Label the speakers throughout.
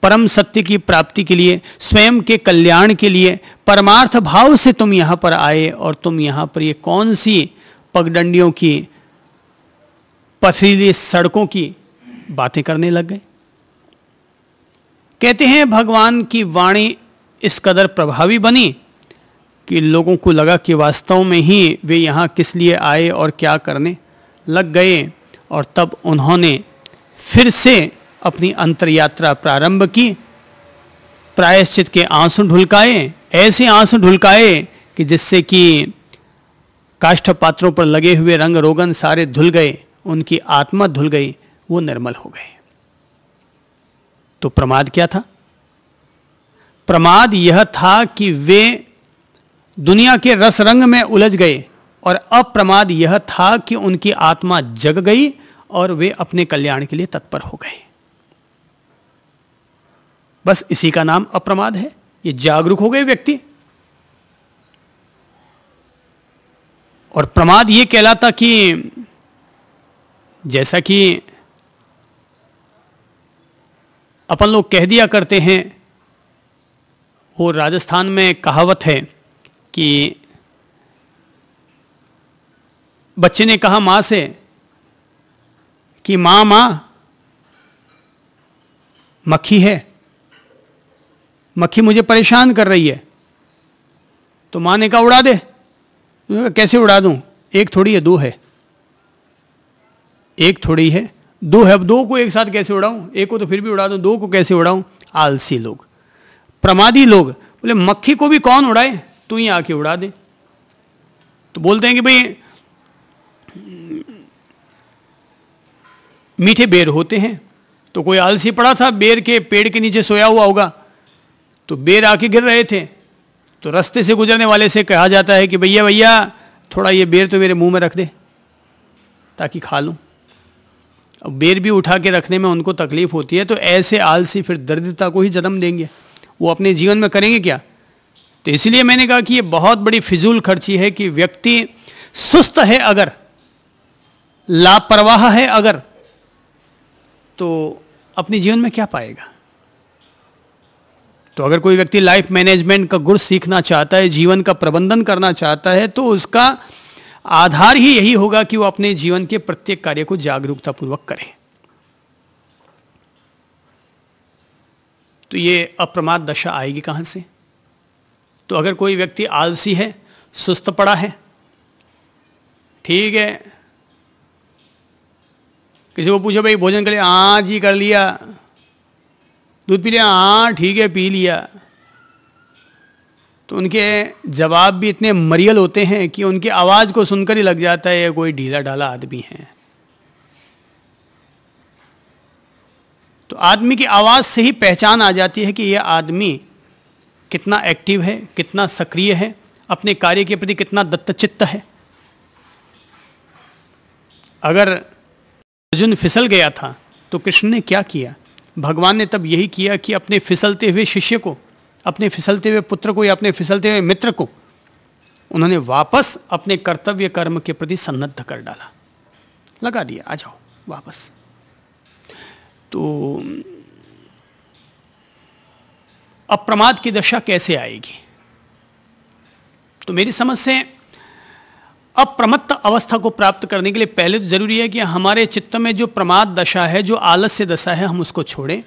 Speaker 1: परम सत्य की प्राप्ति के लिए, स्वयं के कल्याण के लिए परमार्थ भाव से तुम यहां पर आए और तुम यहां पर ये कौन सी पगडंडियों की, पथरीली सड़कों की बातें करने लग गए। कहते हैं भगवान की वाणी इस कदर प्रभावी बनी कि लोगों को लगा कि वास्तव में ही वे यहाँ किस लिए आए और क्या करने लग गए, और तब उन्होंने फिर से अपनी अंतरयात्रा प्रारंभ की। प्रायश्चित के आंसू ढुलकाए, ऐसे आंसू ढुलकाए कि जिससे कि काष्ठ पात्रों पर लगे हुए रंग रोगन सारे धुल गए, उनकी आत्मा धुल गई, वो निर्मल हो गए। तो प्रमाद क्या था? प्रमाद यह था कि वे दुनिया के रस रंग में उलझ गए, और अप्रमाद यह था कि उनकी आत्मा जग गई और वे अपने कल्याण के लिए तत्पर हो गए। बस इसी का नाम अप्रमाद है। ये जागरूक हो गए व्यक्ति। और प्रमाद ये कहलाता कि जैसा कि अपन लोग कह दिया करते हैं, वो राजस्थान में कहावत है कि बच्चे ने कहा मां से कि मां मां मक्खी है, मक्खी मुझे परेशान कर रही है। तो मां ने कहा उड़ा दे। कैसे उड़ा दूं? एक थोड़ी है, दो है। एक थोड़ी है, दो है। अब दो को एक साथ कैसे उड़ाऊं? एक को तो फिर भी उड़ा दूं, दो को कैसे उड़ाऊं? आलसी लोग, प्रमादी लोग बोले मक्खी को भी कौन उड़ाए, तू ही आके उड़ा दे। तो बोलते हैं कि भाई मीठे बेर होते हैं, तो कोई आलसी पड़ा था, बेर के पेड़ के नीचे सोया हुआ होगा, तो बेर आके गिर रहे थे, तो रास्ते से गुजरने वाले से कहा जाता है कि भैया भैया थोड़ा ये बेर तो मेरे मुंह में रख दे ताकि खा लूं। अब बेर भी उठा के रखने में उनको तकलीफ होती है, तो ऐसे आलसी फिर दरिद्रता को ही जन्म देंगे, वो अपने जीवन में करेंगे क्या? तो इसलिए मैंने कहा कि ये बहुत बड़ी फिजूल खर्ची है कि व्यक्ति सुस्त है अगर, लापरवाह है अगर, तो अपने जीवन में क्या पाएगा? तो अगर कोई व्यक्ति लाइफ मैनेजमेंट का गुर सीखना चाहता है, जीवन का प्रबंधन करना चाहता है, तो उसका आधार ही यही होगा कि वो अपने जीवन के प्रत्येक कार्य को जागरूकतापूर्वक करे। तो ये अप्रमाद दशा आएगी कहां से? तो अगर कोई व्यक्ति आलसी है, सुस्त पड़ा है, ठीक है, किसी को पूछो भाई भोजन कर लिया? हाँ जी कर लिया। दूध पी लिया? हाँ ठीक है पी लिया। तो उनके जवाब भी इतने मरियल होते हैं कि उनकी आवाज को सुनकर ही लग जाता है ये कोई ढीला ढाला आदमी है। तो आदमी की आवाज से ही पहचान आ जाती है कि यह आदमी कितना एक्टिव है, कितना सक्रिय है, अपने कार्य के प्रति कितना दत्तचित्त है। अगर अर्जुन फिसल गया था तो कृष्ण ने क्या किया? भगवान ने तब यही किया कि अपने फिसलते हुए शिष्य को, अपने फिसलते हुए पुत्र को या अपने फिसलते हुए मित्र को उन्होंने वापस अपने कर्तव्य कर्म के प्रति सन्नद्ध कर डाला, लगा दिया, आ जाओ वापस। तो अप्रमाद की दशा कैसे आएगी? तो मेरी समझ से अप्रमत्त अवस्था को प्राप्त करने के लिए पहले तो जरूरी है कि हमारे चित्त में जो प्रमाद दशा है, जो आलस्य दशा है, हम उसको छोड़ें।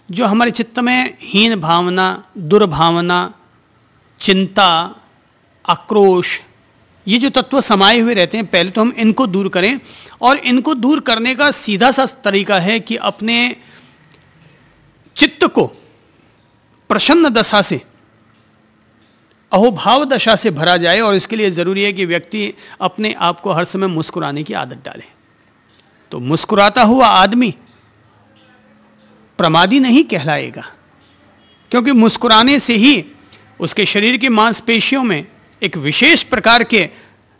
Speaker 1: जो हमारे चित्त में हीन भावना, दुर्भावना, चिंता, आक्रोश, ये जो तत्व समाये हुए रहते हैं, पहले तो हम इनको दूर करें। और इनको दूर करने का सीधा सा तरीका है कि अपने चित्त को प्रसन्न दशा से, अहोभाव दशा से भरा जाए। और इसके लिए जरूरी है कि व्यक्ति अपने आप को हर समय मुस्कुराने की आदत डाले। तो मुस्कुराता हुआ आदमी प्रमादी नहीं कहलाएगा, क्योंकि मुस्कुराने से ही उसके शरीर की मांसपेशियों में एक विशेष प्रकार के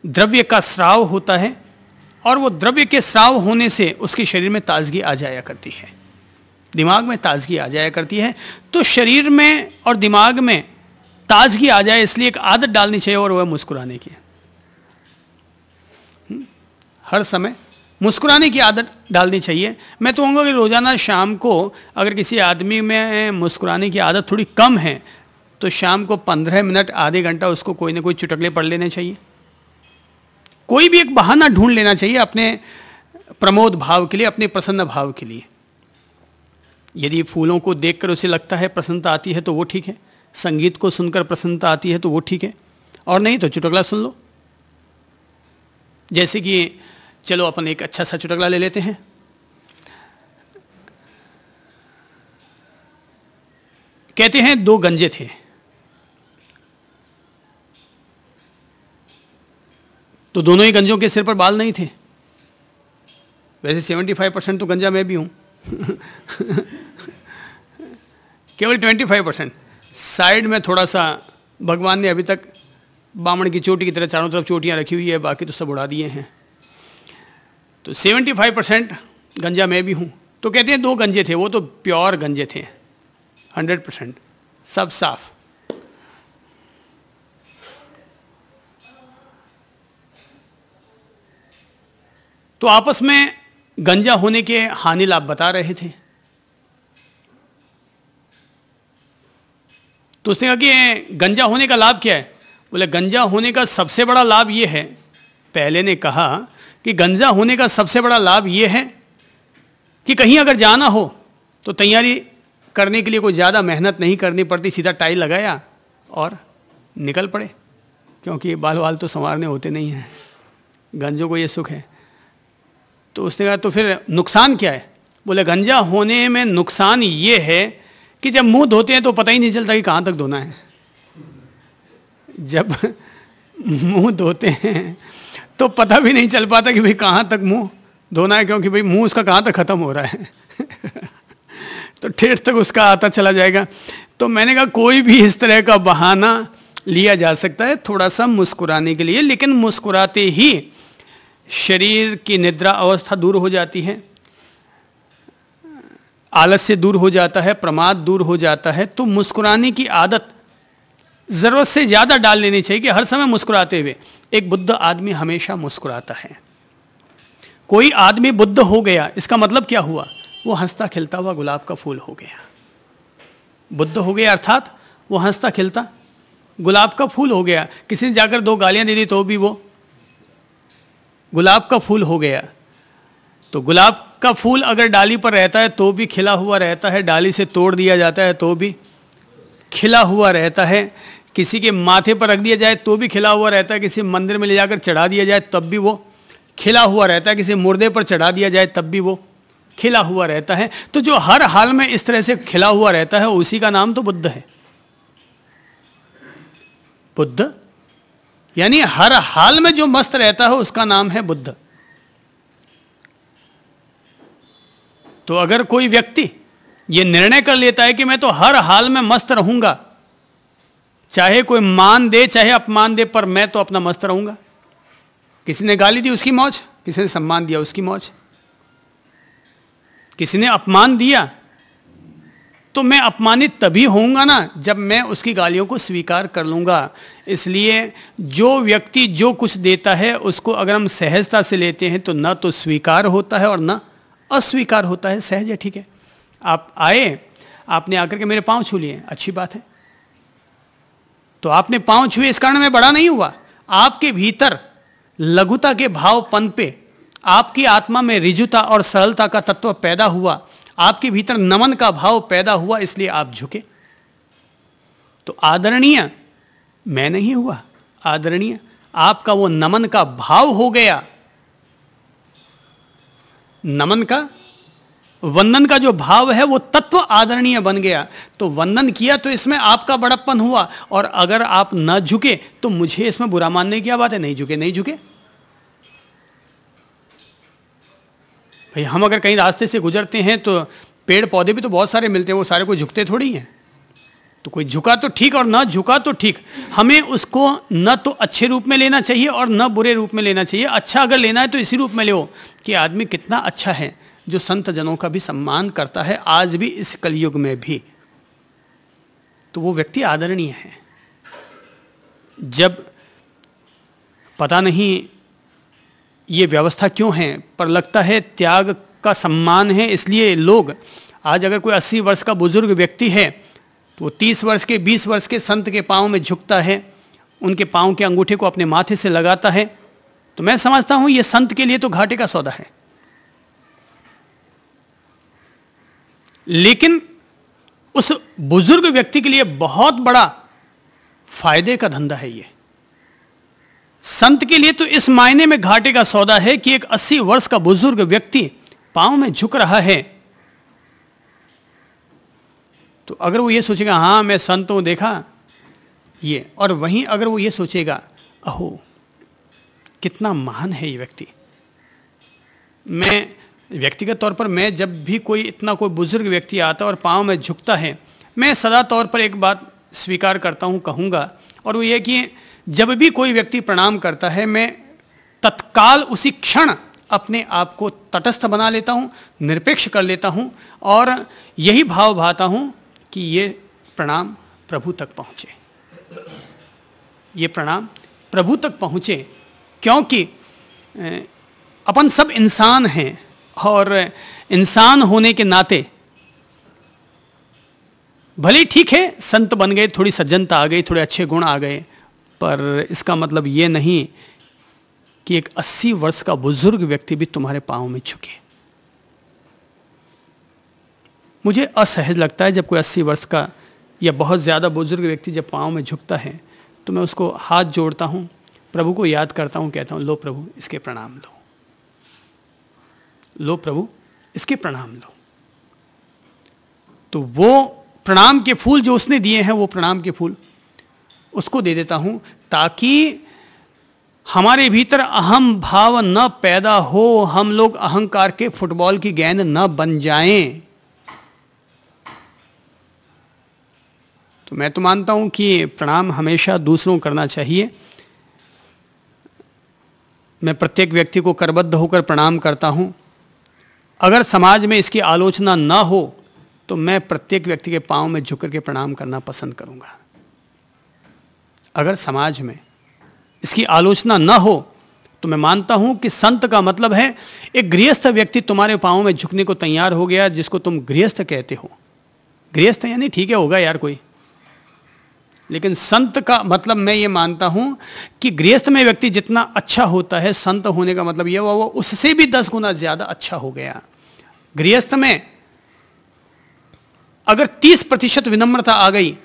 Speaker 1: द्रव्य का स्राव होता है, और वो द्रव्य के स्राव होने से उसके शरीर में ताजगी आ जाया करती है, दिमाग में ताजगी आ जाया करती है। तो शरीर में और दिमाग में ताजगी आ जाए, इसलिए एक आदत डालनी चाहिए, और वह मुस्कुराने की। हर समय मुस्कुराने की आदत डालनी चाहिए। मैं तो कहूँगा कि रोज़ाना शाम को अगर किसी आदमी में मुस्कुराने की आदत थोड़ी कम है तो शाम को 15 मिनट आधे घंटा उसको कोई ना कोई चुटकुले पढ़ लेने चाहिए। कोई भी एक बहाना ढूंढ लेना चाहिए अपने प्रमोद भाव के लिए, अपने प्रसन्न भाव के लिए। यदि फूलों को देखकर उसे लगता है प्रसन्नता आती है तो वो ठीक है, संगीत को सुनकर प्रसन्नता आती है तो वो ठीक है, और नहीं तो चुटकुला सुन लो। जैसे कि चलो अपन एक अच्छा सा चुटकुला ले लेते हैं। कहते हैं दो गंजे थे, तो दोनों ही गंजों के सिर पर बाल नहीं थे। वैसे 75% तो गंजा मैं भी हूं केवल 25% साइड में थोड़ा सा भगवान ने अभी तक बामण की चोटी की तरह चारों तरफ चोटियां रखी हुई है, बाकी तो सब उड़ा दिए हैं। तो 75% गंजा मैं भी हूं। तो कहते हैं दो गंजे थे, वो तो प्योर गंजे थे, 100% सब साफ। तो आपस में गंजा होने के हानि लाभ बता रहे थे। तो उसने कहा कि गंजा होने का लाभ क्या है? बोले गंजा होने का सबसे बड़ा लाभ यह है, पहले ने कहा कि गंजा होने का सबसे बड़ा लाभ यह है कि कहीं अगर जाना हो तो तैयारी करने के लिए कोई ज़्यादा मेहनत नहीं करनी पड़ती, सीधा टाई लगाया और निकल पड़े, क्योंकि बाल वाल तो संवारने होते नहीं हैं, गंजों को ये सुख है। तो उसने कहा तो फिर नुकसान क्या है? बोले गंजा होने में नुकसान ये है कि जब मुंह धोते हैं तो पता ही नहीं चलता कि कहाँ तक धोना है। जब मुंह धोते हैं तो पता भी नहीं चल पाता कि भाई कहाँ तक मुंह धोना है, क्योंकि भाई मुंह उसका कहाँ तक ख़त्म हो रहा है तो ठेठ तक उसका आता चला जाएगा। तो मैंने कहा कोई भी इस तरह का बहाना लिया जा सकता है थोड़ा सा मुस्कुराने के लिए, लेकिन मुस्कुराते ही शरीर की निद्रा अवस्था दूर हो जाती है, आलस्य दूर हो जाता है, प्रमाद दूर हो जाता है। तो मुस्कुराने की आदत ज़रूरत से ज़्यादा डाल लेनी चाहिए कि हर समय मुस्कुराते हुए। एक बुद्ध आदमी हमेशा मुस्कुराता है। कोई आदमी बुद्ध हो गया, इसका मतलब क्या हुआ? वो हंसता खिलता हुआ गुलाब का फूल हो गया। बुद्ध हो गया अर्थात वो हंसता खिलता गुलाब का फूल हो गया। किसी ने जाकर दो गालियां दे दी तो भी वो गुलाब का फूल हो गया। तो गुलाब का फूल अगर डाली पर रहता है तो भी खिला हुआ रहता है, डाली से तोड़ दिया जाता है तो भी खिला हुआ रहता है, किसी के माथे पर रख दिया जाए तो भी खिला हुआ रहता है, किसी मंदिर में ले जाकर चढ़ा दिया जाए तब भी वो खिला हुआ रहता है, किसी मुर्दे पर चढ़ा दिया जाए तब भी वो खिला हुआ रहता है। तो जो हर हाल में इस तरह से खिला हुआ रहता है उसी का नाम तो बुद्ध है। बुद्ध यानी हर हाल में जो मस्त रहता है उसका नाम है बुद्ध। तो अगर कोई व्यक्ति ये निर्णय कर लेता है कि मैं तो हर हाल में मस्त रहूंगा, चाहे कोई मान दे चाहे अपमान दे, पर मैं तो अपना मस्त रहूंगा। किसी ने गाली दी उसकी मौज, किसी ने सम्मान दिया उसकी मौज, किसी ने अपमान दिया तो मैं अपमानित तभी होऊंगा ना जब मैं उसकी गालियों को स्वीकार कर लूंगा। इसलिए जो व्यक्ति जो कुछ देता है उसको अगर हम सहजता से लेते हैं तो न तो स्वीकार होता है और न अस्वीकार होता है, सहज है, ठीक है। आप आए, आपने आकर के मेरे पांव छू लिए, अच्छी बात है। तो आपने पांव छुए इस कारण मैं बड़ा नहीं हुआ। आपके भीतर लघुता के भाव पनपे, आपकी आत्मा में रिजुता और सरलता का तत्व पैदा हुआ, आपके भीतर नमन का भाव पैदा हुआ, इसलिए आप झुके। तो आदरणीय मैं नहीं हुआ, आदरणीय आपका वो नमन का भाव हो गया। नमन का, वंदन का जो भाव है वो तत्व आदरणीय बन गया। तो वंदन किया तो इसमें आपका बड़प्पन हुआ, और अगर आप न झुके तो मुझे इसमें बुरा मानने की क्या बात है? नहीं झुके, नहीं झुके। भाई हम अगर कहीं रास्ते से गुजरते हैं तो पेड़ पौधे भी तो बहुत सारे मिलते हैं, वो सारे को झुकते थोड़ी हैं। तो कोई झुका तो ठीक और ना झुका तो ठीक। हमें उसको न तो अच्छे रूप में लेना चाहिए और न बुरे रूप में लेना चाहिए। अच्छा अगर लेना है तो इसी रूप में ले कि आदमी कितना अच्छा है जो संत जनों का भी सम्मान करता है, आज भी इस कलयुग में भी, तो वो व्यक्ति आदरणीय है। जब पता नहीं ये व्यवस्था क्यों है, पर लगता है त्याग का सम्मान है, इसलिए लोग आज अगर कोई 80 वर्ष का बुजुर्ग व्यक्ति है तो वो 30 वर्ष के 20 वर्ष के संत के पांव में झुकता है, उनके पांव के अंगूठे को अपने माथे से लगाता है। तो मैं समझता हूं ये संत के लिए तो घाटे का सौदा है, लेकिन उस बुजुर्ग व्यक्ति के लिए बहुत बड़ा फायदे का धंधा है ये। संत के लिए तो इस मायने में घाटे का सौदा है कि एक 80 वर्ष का बुजुर्ग व्यक्ति पांव में झुक रहा है, तो अगर वो ये सोचेगा हाँ मैं संत हूं देखा ये, और वहीं अगर वो ये सोचेगा अहो कितना महान है ये व्यक्ति। मैं व्यक्तिगत तौर पर मैं जब भी इतना कोई बुजुर्ग व्यक्ति आता है और पांव में झुकता है, मैं सदा तौर पर एक बात स्वीकार करता हूं, कहूंगा, और वो ये कि जब भी कोई व्यक्ति प्रणाम करता है मैं तत्काल उसी क्षण अपने आप को तटस्थ बना लेता हूं, निरपेक्ष कर लेता हूं, और यही भाव भाता हूं कि ये प्रणाम प्रभु तक पहुंचे, ये प्रणाम प्रभु तक पहुंचे, क्योंकि अपन सब इंसान हैं और इंसान होने के नाते भले ठीक है संत बन गए, थोड़ी सज्जनता आ गई, थोड़े अच्छे गुण आ गए, पर इसका मतलब ये नहीं कि एक 80 वर्ष का बुजुर्ग व्यक्ति भी तुम्हारे पांव में झुके। मुझे असहज लगता है जब कोई 80 वर्ष का या बहुत ज़्यादा बुजुर्ग व्यक्ति जब पांव में झुकता है, तो मैं उसको हाथ जोड़ता हूँ, प्रभु को याद करता हूँ, कहता हूँ लो प्रभु इसके प्रणाम लो, लो प्रभु इसके प्रणाम लो। तो वो प्रणाम के फूल जो उसने दिए हैं, वो प्रणाम के फूल उसको दे देता हूं, ताकि हमारे भीतर अहम भाव न पैदा हो, हम लोग अहंकार के फुटबॉल की गेंद न बन जाएं। तो मैं तो मानता हूं कि प्रणाम हमेशा दूसरों को करना चाहिए। मैं प्रत्येक व्यक्ति को करबद्ध होकर प्रणाम करता हूं। अगर समाज में इसकी आलोचना न हो तो मैं प्रत्येक व्यक्ति के पांव में झुक करके प्रणाम करना पसंद करूंगा। अगर समाज में इसकी आलोचना न हो तो मैं मानता हूं कि संत का मतलब है एक गृहस्थ व्यक्ति तुम्हारे पांव में झुकने को तैयार हो गया, जिसको तुम गृहस्थ कहते हो। गृहस्थ यानी ठीक है होगा यार कोई, लेकिन संत का मतलब मैं ये मानता हूं कि गृहस्थ में व्यक्ति जितना अच्छा होता है, संत होने का मतलब यह हुआ वो उससे भी 10 गुना ज्यादा अच्छा हो गया। गृहस्थ में अगर 30% विनम्रता आ गई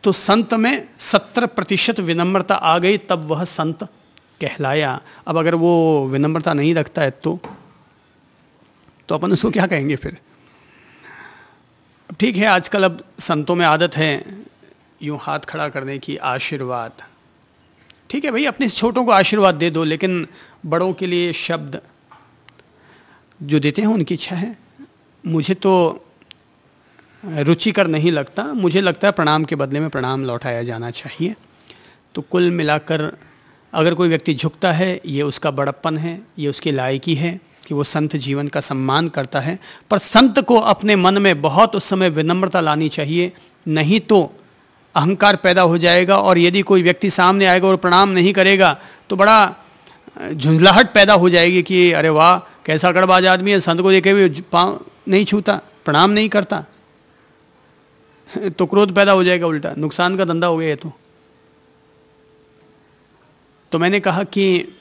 Speaker 1: तो संत में 70% विनम्रता आ गई, तब वह संत कहलाया। अब अगर वो विनम्रता नहीं रखता है तो अपन उसको क्या कहेंगे फिर। ठीक है, आजकल अब संतों में आदत है यूं हाथ खड़ा करने की, आशीर्वाद। ठीक है भाई, अपने छोटों को आशीर्वाद दे दो, लेकिन बड़ों के लिए शब्द जो देते हैं उनकी इच्छा है। मुझे तो रुचिकर नहीं लगता, मुझे लगता है प्रणाम के बदले में प्रणाम लौटाया जाना चाहिए। तो कुल मिलाकर अगर कोई व्यक्ति झुकता है, ये उसका बड़प्पन है, ये उसकी लायकी है कि वो संत जीवन का सम्मान करता है। पर संत को अपने मन में बहुत उस समय विनम्रता लानी चाहिए, नहीं तो अहंकार पैदा हो जाएगा। और यदि कोई व्यक्ति सामने आएगा और प्रणाम नहीं करेगा तो बड़ा झुंझलाहट पैदा हो जाएगी कि अरे वाह कैसा कड़बाज आदमी है, संत को देखे हुए पाँव नहीं छूता, प्रणाम नहीं करता, तो क्रोध पैदा हो जाएगा, उल्टा नुकसान का धंधा हो गया ये तो मैंने कहा कि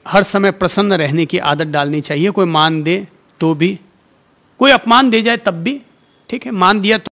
Speaker 1: हर समय प्रसन्न रहने की आदत डालनी चाहिए। कोई मान दे तो भी, कोई अपमान दे जाए तब भी ठीक है, मान दिया तो